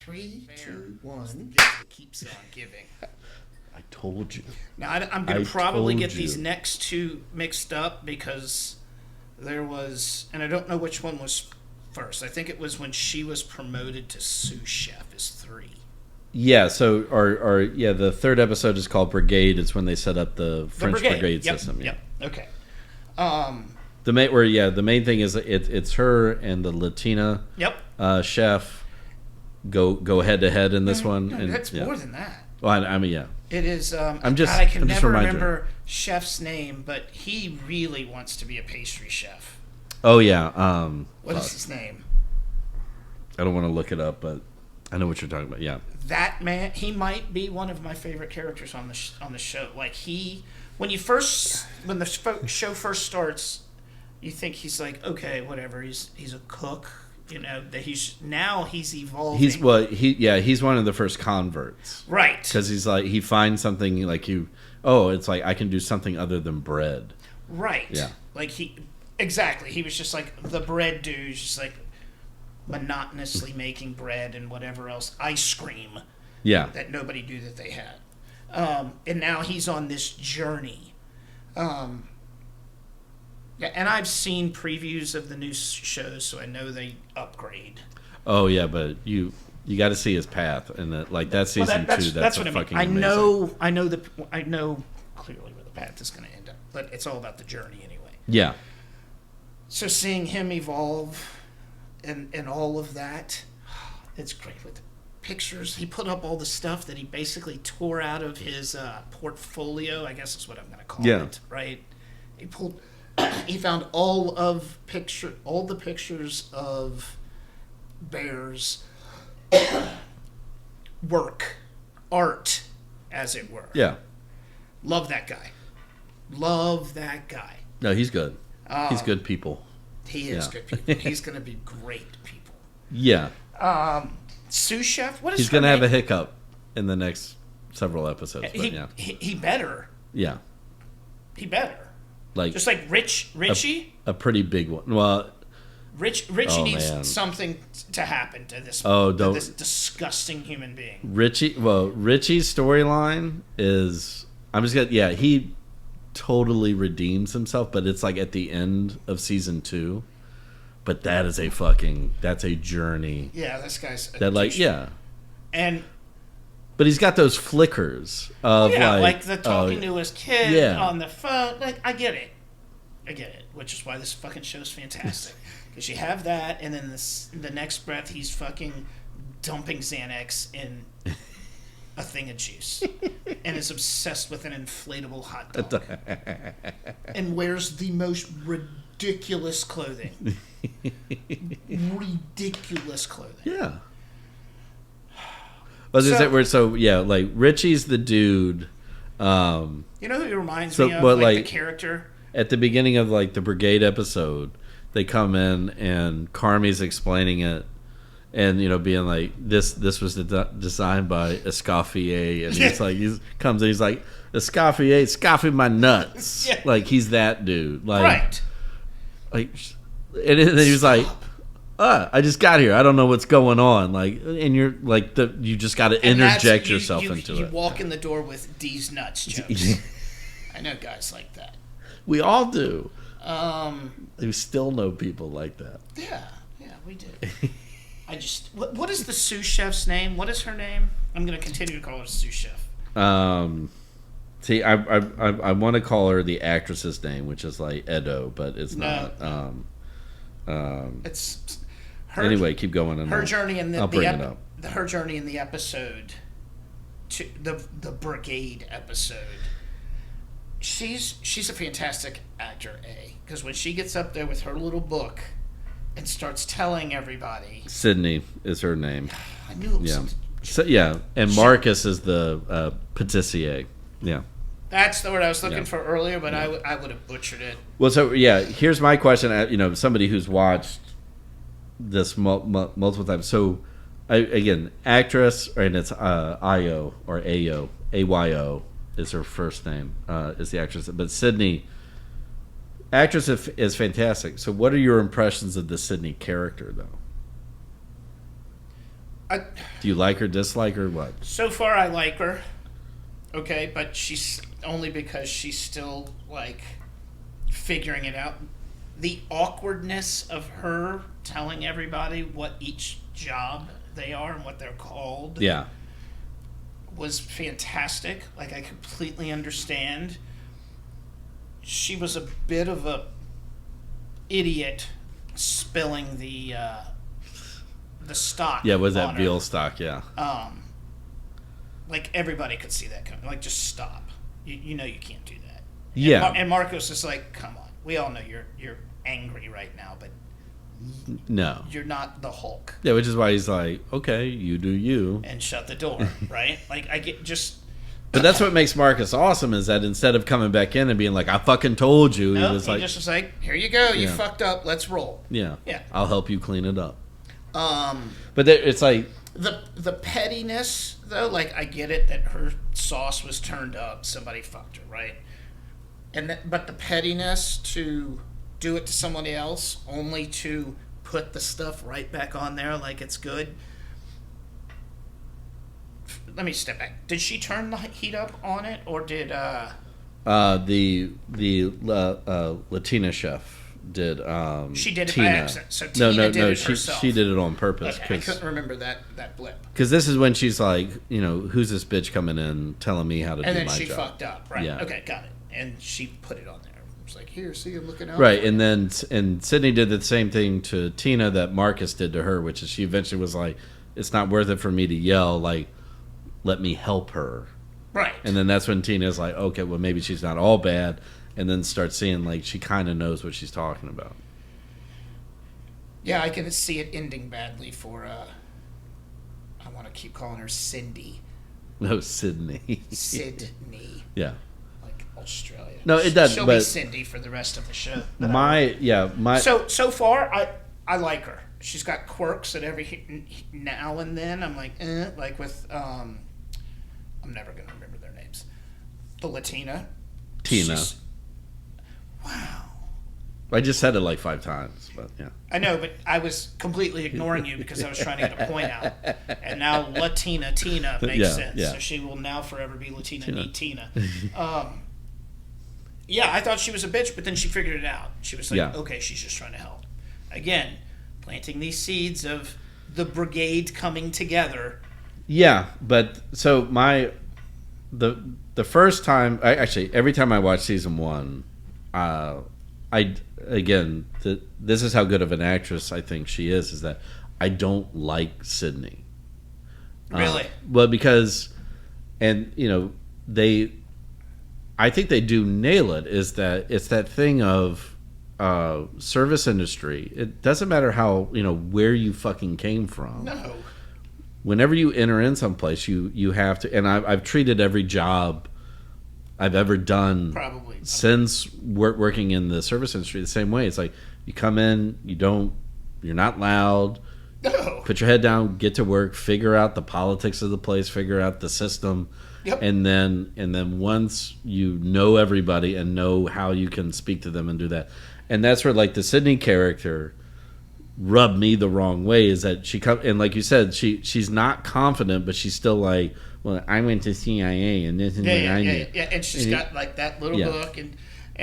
Three, two, one. The gift that keeps on giving. I told you. Now, I'm going to probably get told these you. next two mixed up because there was, and I don't know which one was first. I think it was when she was promoted to sous chef is 3. Yeah, so the third episode is called Brigade. It's when they set up the French brigade Yep, system. Yeah. Yep. Okay. The main thing is it's her and the Latina Yep. chef go head to head in this one. No, And that's yeah. more than that. Well, I mean, yeah. It is. I'm just- God, I can I'm just never reminding you. remember chef's name, but he really wants to be a pastry chef. Oh yeah. What is his name? I don't want to look it up, but I know what you're talking about. Yeah. That man, he might be one of my favorite characters on the show. Like when the show first starts, you think he's like, okay, whatever. He's a cook, that he's evolving. He's one of the first converts, right, because he's like he finds something like it's like I can do something other than bread. right. Yeah. Like he was just like the bread dude, just like monotonously making bread and whatever else, ice cream. Yeah. That nobody knew that they had. And now he's on this journey. And I've seen previews of the new shows, so I know they upgrade. Oh yeah, but you got to see his path, and that season 2. That's what I mean. fucking I amazing. I know clearly where the path is going to end up, but it's all about the journey anyway. Yeah. So seeing him evolve and all of that, it's great with the pictures. He put up all the stuff that he basically tore out of his portfolio, I guess is what I'm going to call it, right? He found all the pictures of Bear's work, art, as it were. Yeah. Love that guy. No, he's good. He's good people. He is Yeah. good people. He's going to be great people. Yeah. Sous chef, what is He's her going to have a name? hiccup in the next several episodes, but yeah. He better. Yeah. He better. Like Just like Richie. a pretty big one. Well, Richie Oh, needs man. something to happen to this. Oh, to don't- this disgusting human being. Richie's storyline is he totally redeems himself, but it's like at the end of season 2. But that's a journey. Yeah, this guy's a That like douche. yeah. And But he's got those flickers of like the talking to his kid Yeah. on the phone. Like I get it, which is why this fucking show's fantastic. Because you have that, and then the next breath he's fucking dumping Xanax in a thing of juice, and is obsessed with an inflatable hot dog, and wears the most ridiculous clothing. Ridiculous clothing. Yeah. Like Richie's the dude. You know who he reminds So, me of? but, Like the like- character. At the beginning of like the Brigade episode, they come in and Carmi's explaining it, and being like, "This was designed by Escoffier," and he's like, "Escoffier, scoffing my nuts." Yeah. Like he's that dude. Like, Right. Like, and then he was like, I just got here. I don't know what's going on. Like, and you're like, you just got to And that's- interject yourself you into you it. walk in the door with D's nuts jokes. I know guys like that. We all do. Um, We still know people like that. yeah, we do. I just, what is the sous chef's name? What is her name? I'm going to continue to call her sous chef. See, I want to call her the actress's name, which is like Edo, but it's No. not. It's her. Anyway, keep going. And her journey in I'll bring it up. her journey in the episode, to the Brigade episode. She's a fantastic actor, because when she gets up there with her little book and starts telling everybody, Sydney is her name. I knew it was Yeah. something. So yeah, and Marcus is the patissier. Yeah. That's the word I was looking Yeah. for earlier, but I would have butchered it. Well, so yeah, here's my question. Somebody who's watched this multiple times. So, again, actress, and it's Ayo or Ayo, Ayo is her first name. Is the actress, but Sydney, actress is fantastic. So, what are your impressions of the Sydney character, though? Do you like her, dislike her, what? So far, I like her. Okay, but she's only because she's still like figuring it out. The awkwardness of her telling everybody what each job they are and what they're called Yeah. was fantastic. Like, I completely understand. She was a bit of a idiot spilling the stock. Yeah, was that on veal her. stock? Yeah. Like, everybody could see that coming. Like, just stop. You know you can't do that. Yeah. And Marcos is like, come on. We all know you're angry right now, but No. you're not the Hulk. Yeah, which is why he's like, okay, you do you. And shut the door, right? Like, I get just... But that's what makes Marcus awesome is that instead of coming back in and being like, I fucking told you, No, he was like, just was like, here you go. You Yeah. fucked up. Let's roll. yeah, Yeah. I'll help you clean it up. Um... But it's like, The pettiness, though, like, I get it that her sauce was turned up. Somebody fucked her, right? But the pettiness to do it to somebody else, only to put the stuff right back on there like it's good. Let me step back. Did she turn the heat up on it, or did the Latina chef did. She did it by Tina. accident, so no, Tina did it she herself. she did it on purpose Okay, I couldn't remember that blip. because this is when she's like, who's this bitch coming in telling me how to And do then my she job? fucked up, right? Yeah. Okay, got it. And she put it on there. It was like, here, see, I'm looking out. Right, and Sydney did the same thing to Tina that Marcus did to her, which is she eventually was like, it's not worth it for me to yell, like, let me help her. Right. And then that's when Tina's like, okay, well, maybe she's not all bad, and then starts seeing, like, she kind of knows what she's talking about. Yeah, I can see it ending badly for, I want to keep calling her Cindy. No, Sydney. Sydney. Yeah. Like Australia. No, it does, She'll be but- Cindy for the rest of the show. So far, I like her. She's got quirks at every now and then. I'm like, like with, I'm never going to remember their names. The Latina. Tina. Wow. I just said it like 5 times, but yeah. I know, but I was completely ignoring you because I was trying to get a point out. And now Latina Tina makes Yeah, sense. yeah. So she will now forever be Latina Tina. Neat Tina. Yeah, I thought she was a bitch, but then she figured it out. She was like, Yeah. okay, she's just trying to help. Again, planting these seeds of the brigade coming together. Yeah, but so the first time, actually every time I watch season 1, this is how good of an actress I think she is that I don't like Sydney. Really? Well, because, and I think they do nail it. Is that it's that thing of service industry. It doesn't matter how where you fucking came from. No. Whenever you enter in someplace, you have to. And I've treated every job I've ever done Probably. since working in the service industry the same way. It's like you come in, you're not loud. No. Put your head down, get to work, figure out the politics of the place, figure out the system, Yep. and then once you know everybody and know how you can speak to them and do that, and that's where like the Sydney character rubbed me the wrong way is that she come and like you said she's not confident, but she's still like, well, I went to CIA and this is what I did. Yeah, and she's got like that little book, and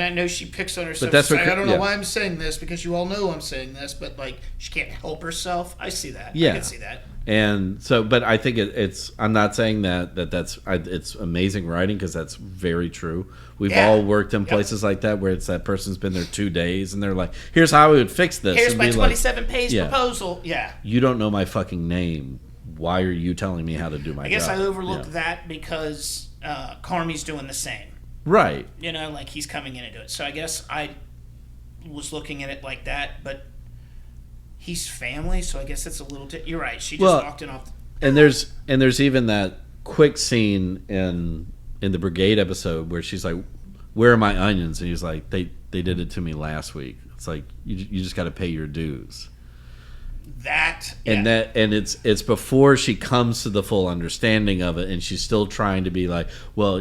I know she picks on herself. that's what I don't know yeah. why I'm saying this because you all know I'm saying this, but like she can't help herself. I see that. Yeah. I can see that. And so, but I think it's. I'm not saying that's it's amazing writing because that's very true. We've Yeah. all worked in Yep. places like that where it's that person's been there 2 days and they're like, "Here's how we would fix this." Here's and my be like, 27-page Yeah. proposal. Yeah. you don't know my fucking name. Why are you telling me how to do my job? I guess I overlooked Yeah. that because Carmi's doing the same. Right. Like he's coming in to do it. So I guess I was looking at it like that, but he's family, so I guess it's a little. You're right. She just walked in off. And there's even that quick scene in the Brigade episode where she's like, "Where are my onions?" And he's like, "They did it to me last week." It's like you just got to pay your dues. And it's before she comes to the full understanding of it, and she's still trying to be like, well,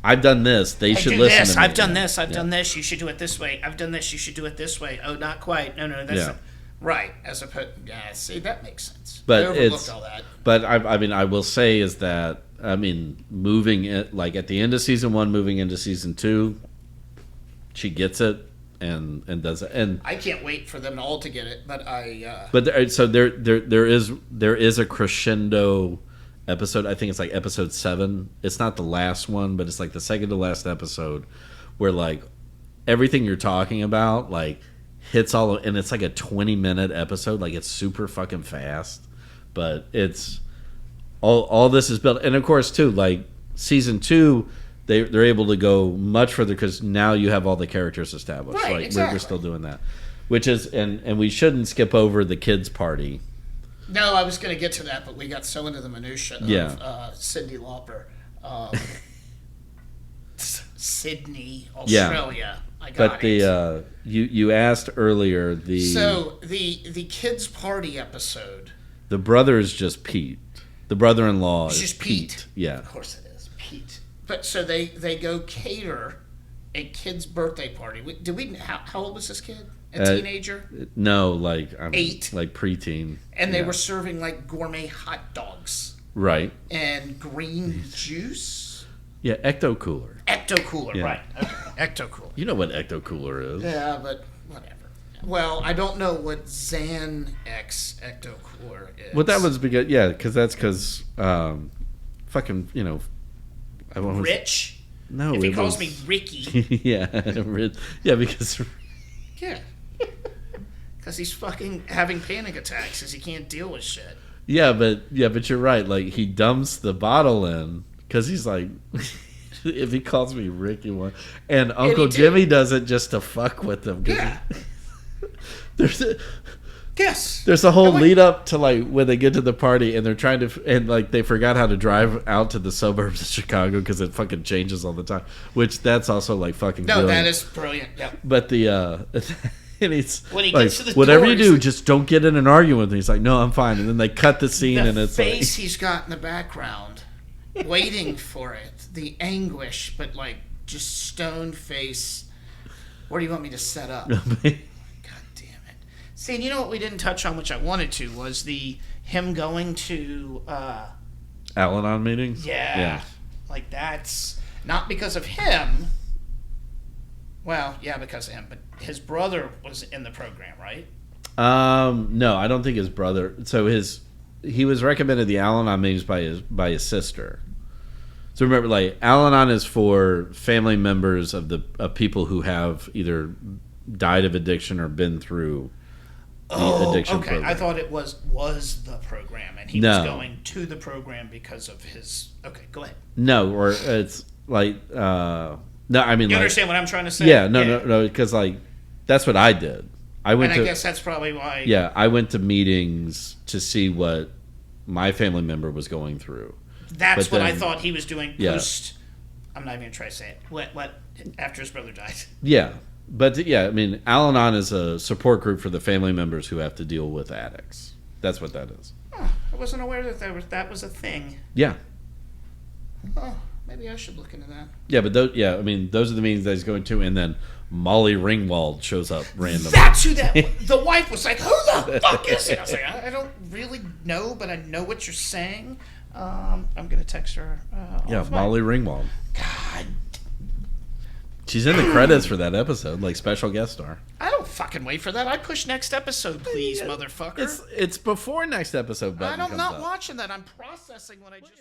I've done this. They should listen to me. I've done this. I've done this. You should do it this way. I've done this. You should do it this way. Oh, not quite. No, that's Yeah. not. Right. As opposed, yeah. See, that makes sense. But I overlooked it's all that. But I mean, I will say is that I mean, moving it like at the end of season 1, moving into season 2, she gets it and does it. And I can't wait for them all to get it. But so there is a crescendo episode. I think it's like episode 7. It's not the last one, but it's like the second to last episode where like everything you're talking about like hits all, and it's like a 20-minute episode. Like it's super fucking fast, but it's all this is built. And of course too, like season 2, they're able to go much further because now you have all the characters established. Right, like exactly. we're still doing that, which is and we shouldn't skip over the kids party. no, I was going to get to that, but we got so into the minutia of Yeah. Cyndi Lauper, Sydney, Yeah. Australia. I got But it. the you asked earlier So the kids party episode. the brother is just Pete. The brother-in-law It's is just Pete. Yeah. Of course it is Pete. But so they go cater a kid's birthday party. Did we? How old was this kid? A teenager. No, like 8. like preteen. And they Yeah. were serving like gourmet hot dogs Right. and green juice. Yeah, Ecto Cooler. Ecto Cooler, Yeah. right? Okay. Ecto Cooler. You know what Ecto Cooler is? Yeah, but whatever. Well, I don't know what Xan X Ecto Cooler is. Well, that was because fucking I was Rich. No, If he it calls was- me Ricky. yeah, because Yeah. Because he's fucking having panic attacks because he can't deal with shit. but you're right. Like he dumps the bottle in because he's like, if he calls me Ricky one, and Uncle he did. Jimmy does it just to fuck with him. 'Cause Yeah. Yes. there's a whole Like- lead up to like when they get to the party and they're trying to and like they forgot how to drive out to the suburbs of Chicago because it fucking changes all the time. Which that's also like fucking No, brilliant. that is brilliant. Yeah. But the and he's When he like, gets to the whatever door, you he's do, like- just don't get in an argument with me. He's like, no, I'm fine. And then they cut the scene, The and it's face like, he's got in the background, waiting for it. The anguish, but like just stone face. Where do you want me to set up? God damn it. See, and you know what we didn't touch on, which I wanted to, was him going to Al-Anon meetings. yeah. Like that's not because of him. Well, yeah, because of him, but his brother was in the program, right? No, I don't think his brother. So he was recommended the Al-Anon meetings by his sister. So remember, like Al-Anon is for family members of people who have either died of addiction or been through the addiction okay. program. I thought it was the program, and he No. was going to the program because of his. Okay, go ahead. No, or it's like no. I mean, You like, understand what I'm trying to say? yeah, no, because like that's what I did. I went And I to guess that's probably why. yeah, I went to meetings to see what my family member was going through. That's But what I then- thought he was doing Yeah. post. I'm not even gonna try to say it. What after his brother died? Yeah, but yeah, I mean, Al-Anon is a support group for the family members who have to deal with addicts. That's what that is. Oh, I wasn't aware that was a thing. Yeah, Oh, maybe I should look into that. yeah, but those are the meetings that he's going to, and then Molly Ringwald shows up randomly. That's who that. The wife was like, "Who the fuck is it?" I was like, "I don't really know, but I know what you're saying." I'm gonna text her. Yeah, offline. Molly Ringwald. God, She's in the credits for that episode, like special guest star. I don't fucking wait for that. I push next episode, please, motherfucker. It's before next episode button I'm comes not up. watching that. I'm processing what I just.